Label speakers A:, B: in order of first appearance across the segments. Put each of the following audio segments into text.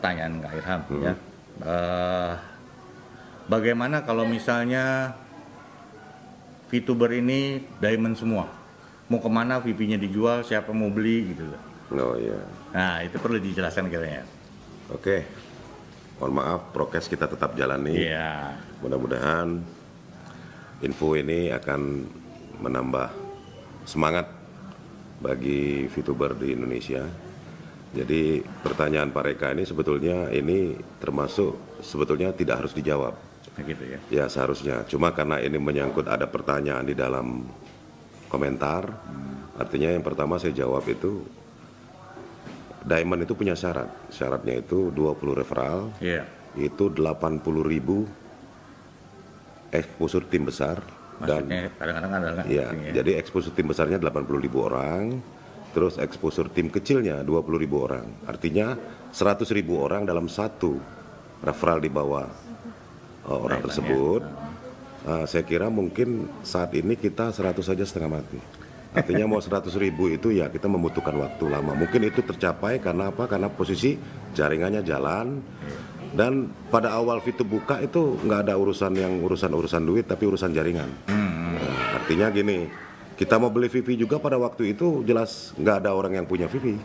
A: pertanyaan Kak Irham ya. Bagaimana kalau misalnya VTuber ini diamond semua? Mau kemana VP-nya dijual, siapa mau beli gitu loh.
B: Oh iya.
A: Nah itu perlu dijelaskan kiranya.
B: Oke. Mohon maaf, prokes kita tetap jalani.
A: Iya.
B: Mudah-mudahan info ini akan menambah semangat bagi VTuber di Indonesia. Jadi pertanyaan Pak Reka ini sebetulnya tidak harus dijawab.
A: Gitu ya.
B: Ya seharusnya. Cuma karena ini menyangkut ada pertanyaan di dalam komentar, artinya yang pertama saya jawab itu diamond itu punya syarat. Syaratnya itu 20 referral. Itu 80.000 exposure tim besar.
A: Maksudnya kadang-kadang ada
B: ya, jadi exposure tim besarnya 80.000 orang. Terus exposure tim kecilnya 20.000 orang. Artinya 100.000 orang dalam satu referral di bawah orang tersebut. Saya kira mungkin saat ini kita 100 saja setengah mati. Artinya mau 100.000 itu ya kita membutuhkan waktu lama. Mungkin itu tercapai karena apa? Karena posisi jaringannya jalan. Dan pada awal VTube buka itu nggak ada urusan duit, tapi urusan jaringan. Artinya gini, kita mau beli VP juga pada waktu itu jelas nggak ada orang yang punya VP.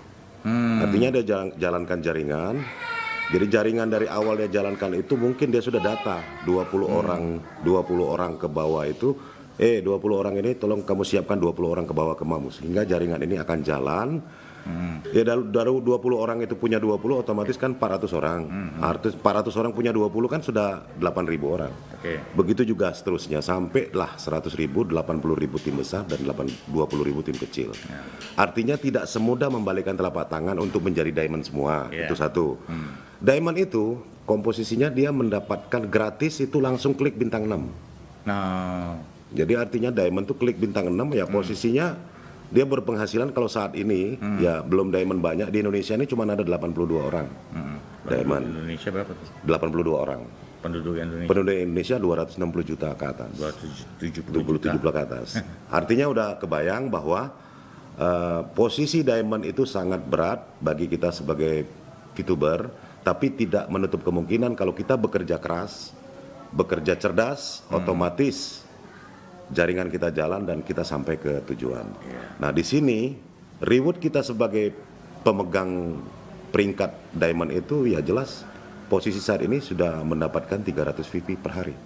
B: Artinya dia jalankan jaringan. Jadi jaringan dari awal dia jalankan itu mungkin dia sudah data 20 orang ke bawah itu 20 orang ini tolong kamu siapkan 20 orang ke bawah ke kamu sehingga jaringan ini akan jalan. Ya dari 20 orang itu punya 20 otomatis kan 400 orang. Artinya 400 orang punya 20 kan sudah 8.000 orang. Begitu juga seterusnya sampailah 100.000, 80.000 tim besar dan 20.000 tim kecil. Artinya tidak semudah membalikan telapak tangan untuk menjadi diamond semua. Itu satu. Diamond itu komposisinya dia mendapatkan gratis itu langsung klik bintang 6. Jadi artinya diamond itu klik bintang 6 ya posisinya dia berpenghasilan kalau saat ini ya belum diamond banyak di Indonesia ini cuma ada 82 orang. Diamond.
A: Indonesia berapa tuh?
B: 82 orang.
A: Penduduk Indonesia.
B: Penduduk Indonesia 260 juta ke atas.
A: 270 juta
B: ke atas. Artinya udah kebayang bahwa posisi diamond itu sangat berat bagi kita sebagai VTuber, tapi tidak menutup kemungkinan kalau kita bekerja keras, bekerja cerdas, otomatis jaringan kita jalan dan kita sampai ke tujuan. Nah di sini reward kita sebagai pemegang peringkat diamond itu ya jelas posisi saat ini sudah mendapatkan 300 VP per hari.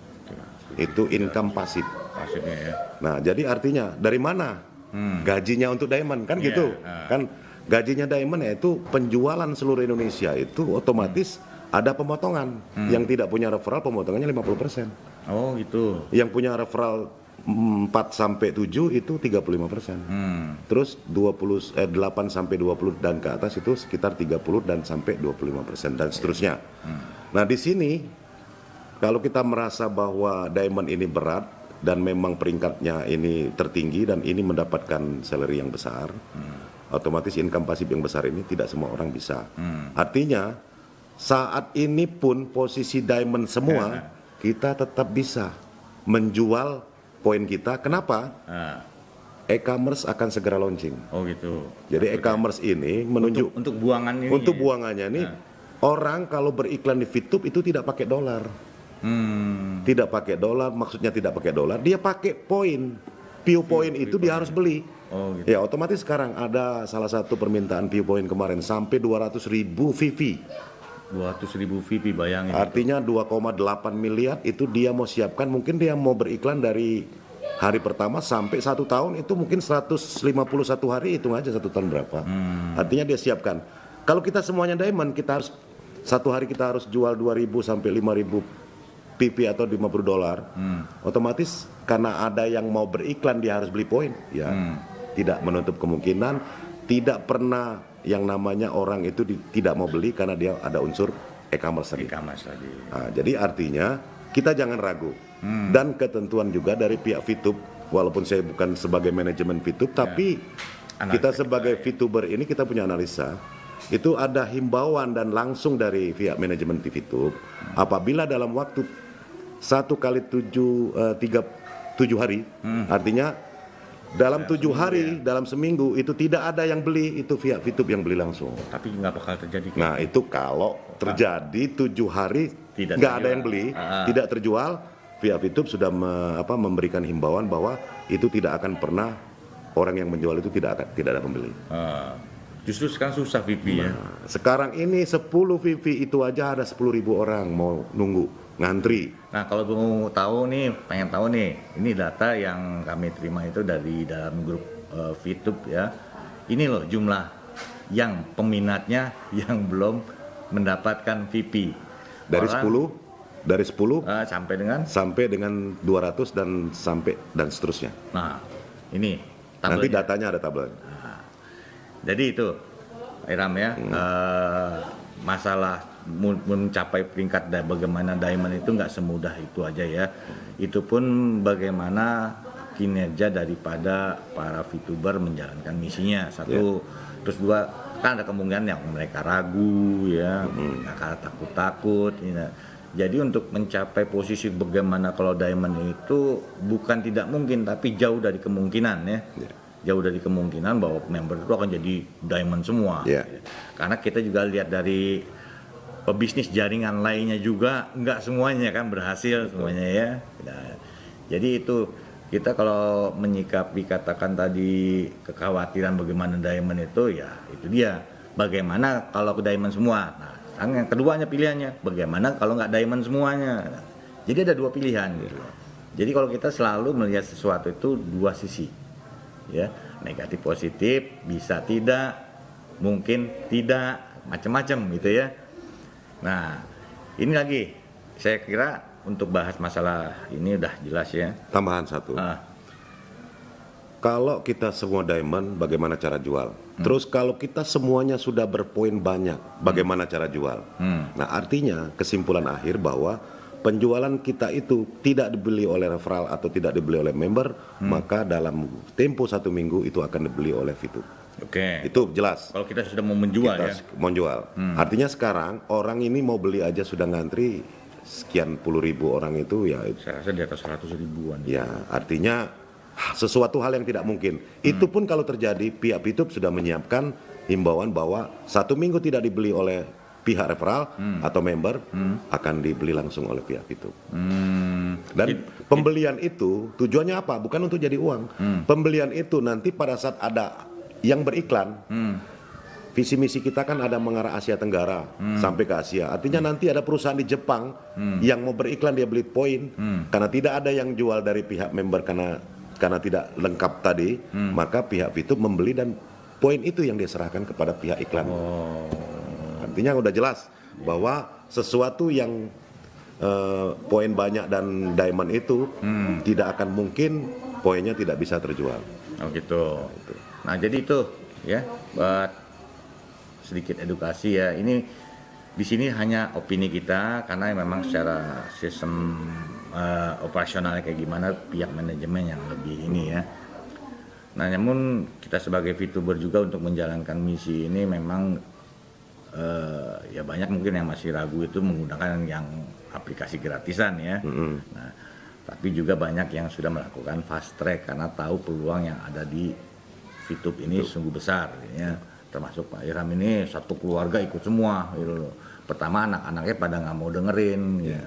B: Itu income pasif.
A: Pasifnya ya.
B: Nah jadi artinya dari mana gajinya untuk diamond kan gitu kan gajinya diamond yaitu penjualan seluruh Indonesia itu otomatis ada pemotongan. Yang tidak punya referral pemotongannya 50%.
A: Oh gitu.
B: Yang punya referral 4 sampai 7 itu 35%. Terus 8 sampai 20 dan ke atas itu sekitar 30 dan sampai 25% dan seterusnya. Nah, di sini kalau kita merasa bahwa diamond ini berat dan memang peringkatnya ini tertinggi dan ini mendapatkan salary yang besar, otomatis income pasif yang besar ini tidak semua orang bisa. Artinya saat ini pun posisi diamond semua kita tetap bisa menjual poin kita. Kenapa? E-commerce akan segera launching.
A: Oh gitu.
B: Jadi e-commerce ini menunjuk
A: untuk buangan ini.
B: Untuk buangannya ini orang kalau beriklan di VTube itu tidak pakai dolar. Tidak pakai dolar, maksudnya tidak pakai dolar, dia pakai poin. View point itu dia harus beli.
A: Oh gitu.
B: Ya otomatis sekarang ada salah satu permintaan view point kemarin sampai 200.000 VP.
A: 200.000 VP bayangin.
B: Artinya 2,8 miliar itu dia mau siapkan, mungkin dia mau beriklan dari hari pertama sampai 1 tahun itu mungkin 151 hari, hitung aja 1 tahun berapa. Artinya dia siapkan. Kalau kita semuanya diamond, kita harus 1 hari kita harus jual 2.000 sampai 5.000 PP atau 50 dolar. Otomatis karena ada yang mau beriklan dia harus beli poin. Ya, tidak menutup kemungkinan, tidak pernah yang namanya orang itu tidak mau beli karena dia ada unsur e-commerce tadi. Nah, jadi artinya kita jangan ragu. Dan ketentuan juga dari pihak VTube, walaupun saya bukan sebagai manajemen VTube, tapi kita sebagai VTuber ini kita punya analisa. Itu ada himbauan dan langsung dari pihak manajemen VTube. Apabila dalam waktu 1 kali 7 hari, artinya Dalam 7 hari, dalam seminggu itu tidak ada yang beli, itu via VTube yang beli langsung.
A: Tapi nggak bakal terjadi.
B: Nah itu kalau terjadi 7 hari
A: Tidak
B: nggak ada
A: terjual.
B: yang beli, tidak terjual, via VTube sudah memberikan himbauan bahwa itu tidak akan pernah orang yang menjual itu tidak ada pembeli.
A: Justru sekarang susah VP ya.
B: Sekarang ini 10 VV itu aja ada 10.000 orang mau nunggu ngantri.
A: Nah kalau mau tahu nih, pengen tahu nih, ini data yang kami terima itu dari dalam grup VTube ya. Ini loh jumlah yang peminatnya yang belum mendapatkan VP.
B: Dari 10 sampai dengan 200 dan seterusnya.
A: Nah ini
B: Nanti
A: tabelnya.
B: datanya ada tabel.
A: Jadi itu Iram ya, masalah mencapai peringkat bagaimana diamond itu nggak semudah itu aja ya. Itu pun bagaimana kinerja daripada para VTuber menjalankan misinya. Satu, terus dua, kan ada kemungkinan yang mereka ragu ya, mereka takut-takut. Ya. Jadi untuk mencapai posisi bagaimana kalau diamond itu bukan tidak mungkin, tapi jauh dari kemungkinan ya. Jauh dari kemungkinan bahwa member itu akan jadi diamond semua. Karena kita juga lihat dari pebisnis jaringan lainnya juga nggak semuanya kan berhasil semuanya ya. Nah, jadi itu kita kalau menyikapi katakan tadi kekhawatiran bagaimana diamond itu ya itu dia. Bagaimana kalau ke diamond semua? Nah, yang keduanya pilihannya bagaimana kalau nggak diamond semuanya? Nah, jadi ada dua pilihan gitu. Jadi kalau kita selalu melihat sesuatu itu dua sisi. Ya, negatif positif, bisa tidak, mungkin tidak, macam-macam gitu ya. Nah, ini lagi saya kira untuk bahas masalah ini udah jelas ya.
B: Tambahan satu. Kalau kita semua diamond, bagaimana cara jual? Terus kalau kita semuanya sudah berpoin banyak, bagaimana cara jual? Nah, artinya kesimpulan akhir bahwa penjualan kita itu tidak dibeli oleh referral atau tidak dibeli oleh member, maka dalam tempo 1 minggu itu akan dibeli oleh VTube.
A: Oke.
B: Itu jelas.
A: Kalau kita sudah mau menjual ya.
B: Menjual. Artinya sekarang orang ini mau beli aja sudah ngantri sekian puluh ribu orang itu ya.
A: Saya rasa di atas 100 ribuan.
B: Ya, artinya sesuatu hal yang tidak mungkin. Itu pun kalau terjadi pihak VTube sudah menyiapkan himbauan bahwa 1 minggu tidak dibeli oleh pihak referral atau member akan dibeli langsung oleh pihak VTube. Dan pembelian itu tujuannya apa? Bukan untuk jadi uang. Pembelian itu nanti pada saat ada yang beriklan, visi misi kita kan ada mengarah Asia Tenggara sampai ke Asia. Artinya nanti ada perusahaan di Jepang yang mau beriklan dia beli poin karena tidak ada yang jual dari pihak member karena tidak lengkap tadi, maka pihak VTube membeli dan poin itu yang diserahkan kepada pihak iklan. Artinya udah jelas bahwa sesuatu yang poin banyak dan diamond itu tidak akan mungkin poinnya tidak bisa terjual.
A: Oh gitu. Nah jadi itu ya buat sedikit edukasi ya. Ini di sini hanya opini kita karena memang secara sistem operasionalnya kayak gimana pihak manajemen yang lebih ini ya. Nah namun kita sebagai VTuber juga untuk menjalankan misi ini memang ya banyak mungkin yang masih ragu itu menggunakan yang aplikasi gratisan ya. Nah, tapi juga banyak yang sudah melakukan fast track karena tahu peluang yang ada di VTube ini sungguh besar ya. Termasuk Pak Iram ini satu keluarga ikut semua gitu. Pertama anak-anaknya pada nggak mau dengerin ya.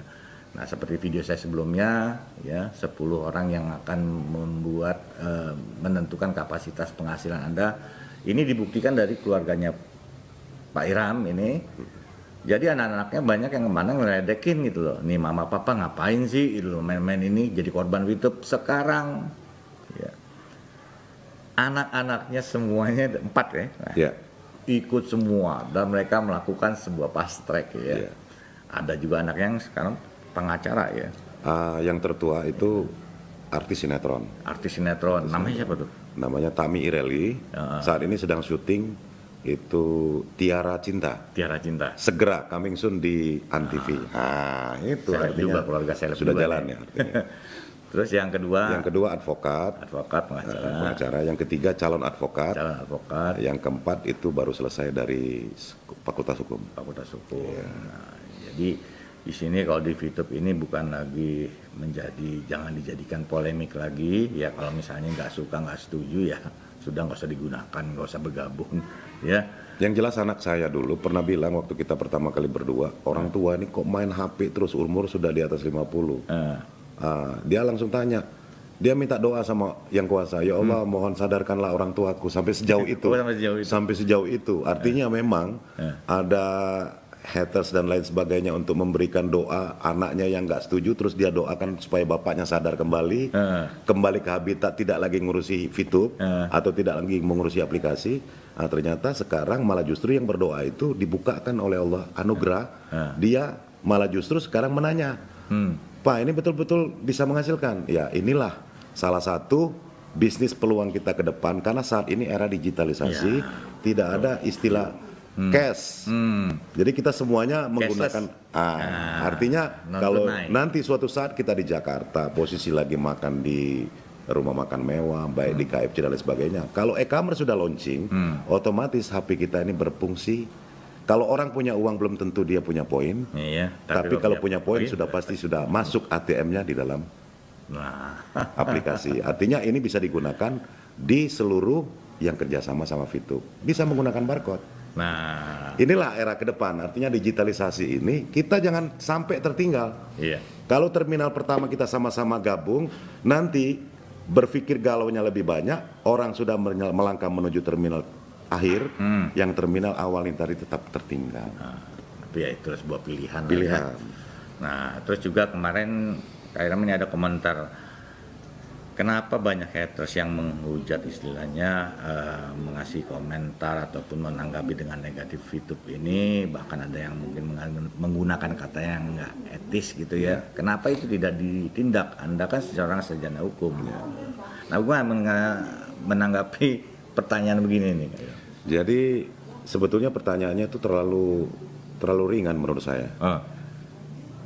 A: Nah seperti video saya sebelumnya ya 10 orang yang akan membuat menentukan kapasitas penghasilan Anda ini dibuktikan dari keluarganya Pak Iram ini. Jadi anak-anaknya banyak yang kemana ngeledekin gitu loh. Nih mama papa ngapain sih gitu loh, main-main ini jadi korban VTube. Sekarang ya, anak-anaknya semuanya 4 ya. Nah, ikut semua dan mereka melakukan sebuah fast track ya. Ada juga anak yang sekarang pengacara ya.
B: Yang tertua itu artis sinetron.
A: Artis sinetron. Namanya siapa tuh?
B: Namanya Tami Ireli. Saat ini sedang syuting itu Tiara Cinta.
A: Tiara Cinta.
B: Segera coming soon di Antv. Itu
A: seleb juga keluarga seleb
B: sudah
A: juga
B: jalan ya.
A: Terus yang kedua
B: advokat
A: pengacara.
B: Yang ketiga calon advokat. Yang keempat itu baru selesai dari Fakultas Hukum.
A: Nah, jadi di sini kalau di VTube ini bukan lagi jangan dijadikan polemik lagi ya. Kalau misalnya nggak suka, nggak setuju ya sudah, nggak usah digunakan, nggak usah bergabung ya.
B: Yang jelas anak saya dulu pernah bilang waktu kita pertama kali berdua, orang tua ini kok main HP terus, umur sudah di atas 50. Dia langsung tanya, dia minta doa sama yang kuasa, ya Allah mohon sadarkanlah orang tuaku, sampai sejauh itu. Sampai sejauh itu. Artinya memang ada haters dan lain sebagainya untuk memberikan doa anaknya yang nggak setuju, terus dia doakan supaya bapaknya sadar kembali, kembali ke habitat, tidak lagi ngurusi VTube atau tidak lagi mengurusi aplikasi. Nah, ternyata sekarang malah justru yang berdoa itu dibukakan oleh Allah anugerah, dia malah justru sekarang menanya, Pak ini betul-betul bisa menghasilkan? Ya inilah salah satu bisnis peluang kita ke depan, karena saat ini era digitalisasi, tidak ada istilah cash. Jadi kita semuanya menggunakan artinya kalau nanti suatu saat kita di Jakarta, posisi lagi makan di rumah makan mewah, baik di KFC dan lain sebagainya. Kalau e-commerce sudah launching, otomatis HP kita ini berfungsi. Kalau orang punya uang belum tentu dia punya poin. Tapi kalau punya poin sudah pasti sudah masuk ATM-nya di dalam aplikasi. Artinya ini bisa digunakan di seluruh yang kerjasama sama VTube. Bisa menggunakan barcode.
A: Nah,
B: inilah era ke depan. Artinya digitalisasi ini kita jangan sampai tertinggal. Kalau terminal pertama kita sama-sama gabung, nanti berpikir galaunya lebih banyak, orang sudah melangkah menuju terminal akhir, yang terminal awal ini tadi tetap tertinggal.
A: Tapi ya itu sebuah pilihan.
B: Ya.
A: Nah, terus juga kemarin kayaknya ini ada komentar, kenapa banyak haters yang menghujat istilahnya, mengasih komentar ataupun menanggapi dengan negatif VTube ini, bahkan ada yang mungkin menggunakan kata yang nggak etis gitu ya. Kenapa itu tidak ditindak? Anda kan seorang sarjana hukum. Nah, gue menanggapi pertanyaan begini nih.
B: Jadi sebetulnya pertanyaannya itu terlalu ringan menurut saya.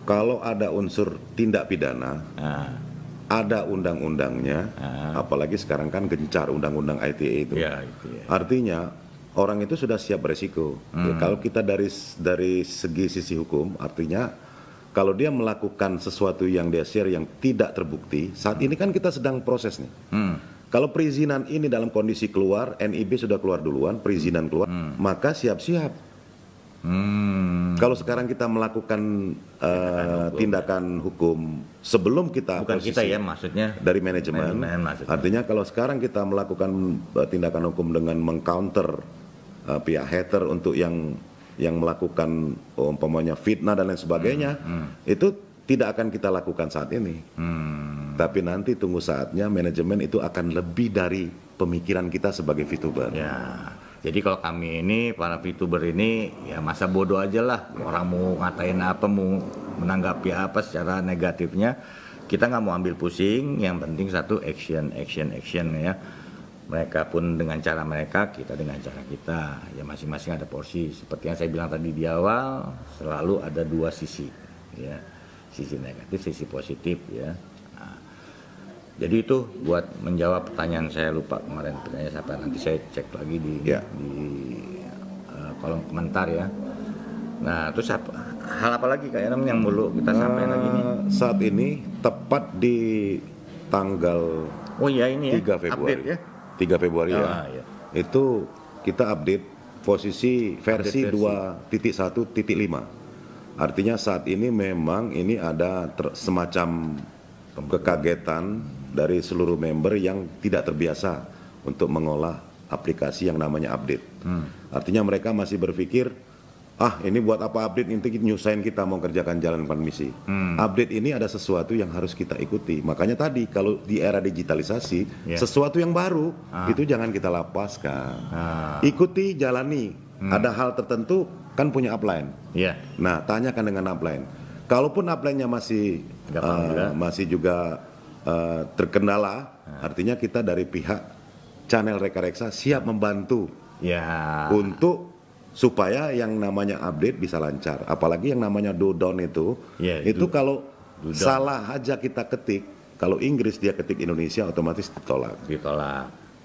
B: Kalau ada unsur tindak pidana, ada undang-undangnya, apalagi sekarang kan gencar undang-undang ITE itu. Artinya orang itu sudah siap beresiko. Ya, kalau kita dari sisi hukum, artinya kalau dia melakukan sesuatu yang dia share yang tidak terbukti, saat ini kan kita sedang proses nih. Kalau perizinan ini dalam kondisi keluar, NIB sudah keluar duluan, perizinan keluar, maka siap-siap. Kalau sekarang kita melakukan tindakan hukum sebelum kita
A: bukan kita ya, maksudnya
B: dari manajemen artinya kalau sekarang kita melakukan tindakan hukum dengan mengcounter pihak hater untuk yang melakukan umpamanya fitnah dan lain sebagainya, itu tidak akan kita lakukan saat ini. Tapi nanti tunggu saatnya manajemen itu akan lebih dari pemikiran kita sebagai VTuber.
A: Jadi kalau kami ini, para VTuber ini, ya masa bodoh aja lah. Orang mau ngatain apa, mau menanggapi apa secara negatifnya, kita nggak mau ambil pusing. Yang penting satu, action ya. Mereka pun dengan cara mereka, kita dengan cara kita. Ya masing-masing ada porsi. Seperti yang saya bilang tadi di awal, selalu ada dua sisi. Ya, sisi negatif, sisi positif ya. Jadi itu buat menjawab pertanyaan saya, lupa kemarin pertanyaan siapa, nanti saya cek lagi di kolom komentar ya. Nah terus hal apa lagi Kak Yanam yang perlu kita sampaikan lagi nih?
B: Saat ini tepat di tanggal 3 Februari
A: ya?
B: 3 Februari itu kita update posisi versi 2.1.5. Artinya saat ini memang ini ada semacam kekagetan dari seluruh member yang tidak terbiasa untuk mengolah aplikasi yang namanya update. Artinya mereka masih berpikir, ini buat apa update, nanti nyusahin kita mau kerjakan jalankan misi. Update ini ada sesuatu yang harus kita ikuti. Makanya tadi kalau di era digitalisasi, sesuatu yang baru itu jangan kita lapaskan. Ikuti, jalani. Ada hal tertentu kan punya upline. Nah, tanyakan dengan upline. Kalaupun upline-nya masih juga terkendala, artinya kita dari pihak channel Reka Reksa siap membantu untuk supaya yang namanya update bisa lancar. Apalagi yang namanya do down itu kalau salah aja kita ketik, kalau Inggris dia ketik Indonesia otomatis ditolak.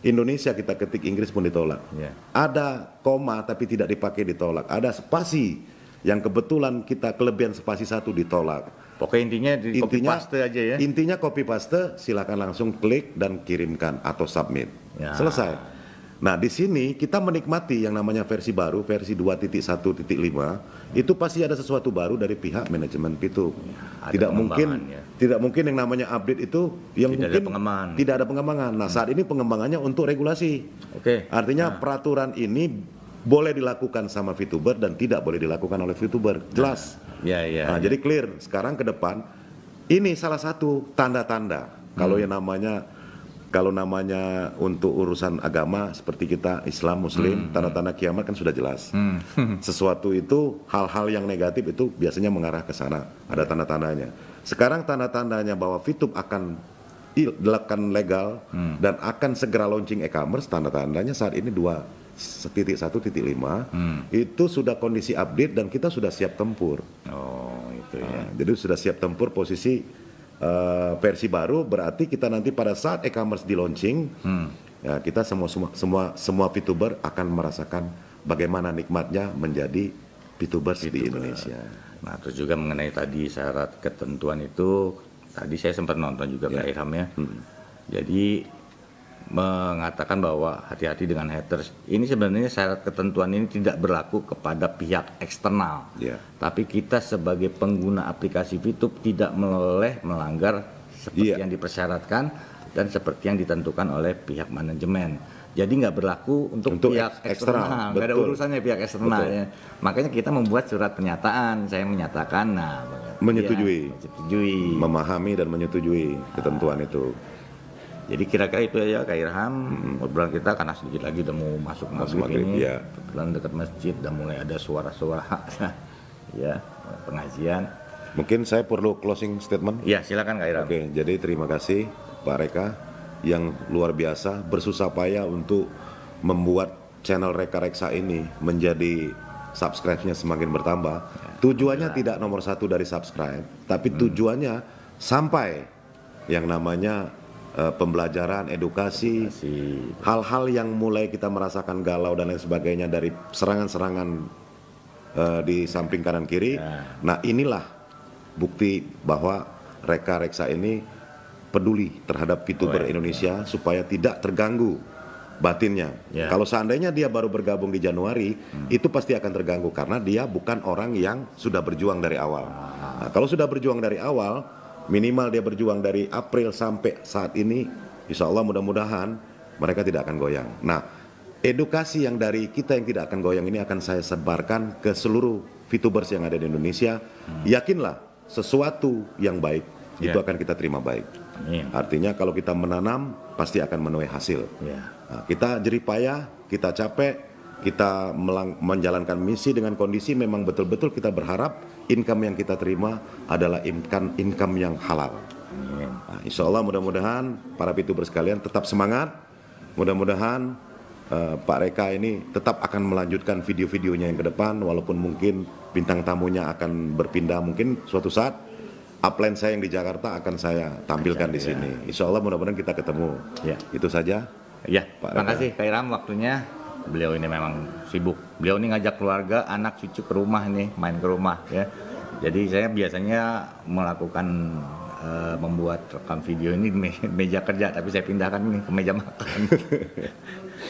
B: Indonesia kita ketik Inggris pun ditolak. Ada koma tapi tidak dipakai ditolak. Ada spasi yang kebetulan kita kelebihan spasi 1 ditolak.
A: Pokoknya intinya di copy paste aja ya.
B: Intinya copy paste, silakan langsung klik dan kirimkan atau submit.
A: Ya.
B: Selesai. Nah, di sini kita menikmati yang namanya versi baru, versi 2.1.5, itu pasti ada sesuatu baru dari pihak manajemen VTube.
A: Ada
B: Tidak mungkin yang namanya update itu yang
A: tidak
B: mungkin
A: ada
B: tidak ada pengembangan. Nah, saat ini pengembangannya untuk regulasi.
A: Oke.
B: Artinya peraturan ini boleh dilakukan sama VTuber dan tidak boleh dilakukan oleh VTuber. Jelas.
A: Ya.
B: Jadi clear. Sekarang ke depan ini salah satu tanda-tanda kalau namanya untuk urusan agama seperti kita Islam Muslim, tanda-tanda kiamat kan sudah jelas. Sesuatu itu hal-hal yang negatif itu biasanya mengarah ke sana. Ada tanda-tandanya. Sekarang tanda-tandanya bahwa VTube akan dilakukan legal dan akan segera launching e-commerce, tanda-tandanya saat ini 2.1.5 itu sudah kondisi update dan kita sudah siap tempur.
A: Oh, itu ya.
B: Jadi sudah siap tempur posisi versi baru, berarti kita nanti pada saat e-commerce di launching, ya kita semua VTuber akan merasakan bagaimana nikmatnya menjadi VTubers di Indonesia.
A: Nah, terus juga mengenai tadi syarat ketentuan itu, tadi saya sempat nonton juga Kak Irham ya. Jadi mengatakan bahwa hati-hati dengan haters. Ini sebenarnya syarat ketentuan ini tidak berlaku kepada pihak eksternal. Tapi kita sebagai pengguna aplikasi VTube tidak boleh melanggar seperti yang dipersyaratkan dan seperti yang ditentukan oleh pihak manajemen. Jadi nggak berlaku untuk pihak eksternal. Nggak ada urusannya pihak eksternal ya. Makanya kita membuat surat pernyataan. Saya menyatakan,
B: menyetujui, memahami dan menyetujui ketentuan itu.
A: Jadi kira-kira itu ya Kak Irham, obrolan kita karena sedikit lagi udah mau masuk maghrib ini, kebetulan dekat masjid udah mulai ada suara-suara ya pengajian.
B: Mungkin saya perlu closing statement?
A: Ya silakan Kak Irham.
B: Oke, jadi terima kasih Pak Reka yang luar biasa bersusah payah untuk membuat channel Reka Reksa ini menjadi subscribe-nya semakin bertambah. Tujuannya tidak nomor 1 dari subscribe, tapi tujuannya sampai yang namanya pembelajaran, edukasi, hal-hal yang mulai kita merasakan galau dan lain sebagainya dari serangan-serangan di samping kanan kiri. Nah, inilah bukti bahwa Reka Reksa ini peduli terhadap VTuber Indonesia supaya tidak terganggu batinnya. Kalau seandainya dia baru bergabung di Januari, itu pasti akan terganggu karena dia bukan orang yang sudah berjuang dari awal. Nah, kalau sudah berjuang dari awal, minimal dia berjuang dari April sampai saat ini, insya Allah mudah-mudahan mereka tidak akan goyang. Nah, edukasi yang dari kita yang tidak akan goyang ini akan saya sebarkan ke seluruh VTubers yang ada di Indonesia. Yakinlah sesuatu yang baik itu akan kita terima baik. Artinya kalau kita menanam pasti akan menuai hasil. Nah, kita jerih payah, kita capek, kita menjalankan misi dengan kondisi memang betul-betul kita berharap income yang kita terima adalah income yang halal. Nah, insya Allah mudah-mudahan para VTuber sekalian tetap semangat. Mudah-mudahan Pak Reka ini tetap akan melanjutkan video-videonya yang ke depan, walaupun mungkin bintang tamunya akan berpindah. Mungkin suatu saat upline saya yang di Jakarta akan saya tampilkan di sini. Insya Allah mudah-mudahan kita ketemu. Itu saja.
A: Terima kasih Kak Irham waktunya. Beliau ini memang sibuk. Beliau ini ngajak keluarga, anak cucu ke rumah nih, main ke rumah ya. Jadi saya biasanya melakukan membuat rekam video ini di meja kerja, tapi saya pindahkan nih ke meja makan.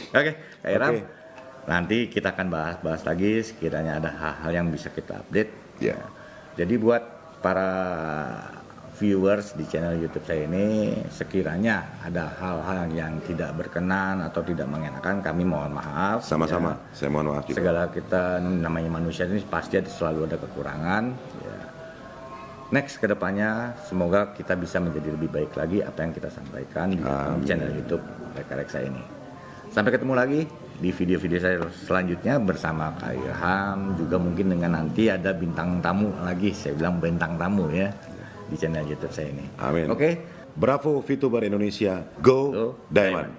A: Oke, Kak Irham. Nanti kita akan bahas lagi sekiranya ada hal-hal yang bisa kita update. Jadi buat para viewers di channel YouTube saya ini, sekiranya ada hal-hal yang tidak berkenan atau tidak mengenakan, kami mohon maaf.
B: Sama-sama, saya mohon maaf juga.
A: Segala kita namanya manusia ini pasti selalu ada kekurangan. Next kedepannya semoga kita bisa menjadi lebih baik lagi apa yang kita sampaikan di channel YouTube Reka Reksa ini. Sampai ketemu lagi di video-video saya selanjutnya bersama Kak Irham, juga mungkin dengan nanti ada bintang tamu lagi, saya bilang bintang tamu ya, di channel YouTube saya ini.
B: Amin. Bravo VTuber Indonesia, go Diamond.